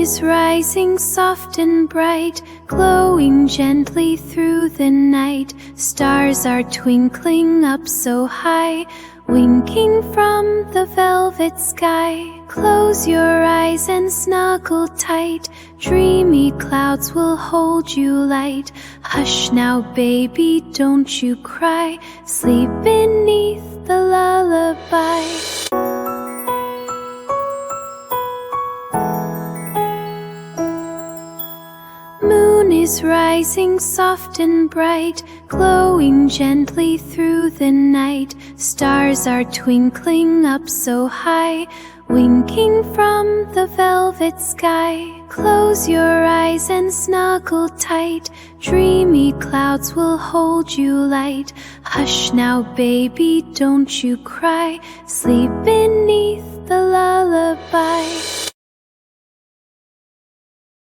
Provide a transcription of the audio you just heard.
is rising soft and bright, glowing gently through the night. Stars are twinkling up so high, winking from the velvet sky. Close your eyes and snuggle tight, dreamy clouds will hold you light. Hush now, baby, don't you cry, sleep beneath the lullaby. Moon is rising soft and bright, glowing gently through the night. Stars are twinkling up so high, winking from the velvet sky. Close your eyes and snuggle tight, dreamy clouds will hold you light. Hush now, baby, don't you cry, sleep beneath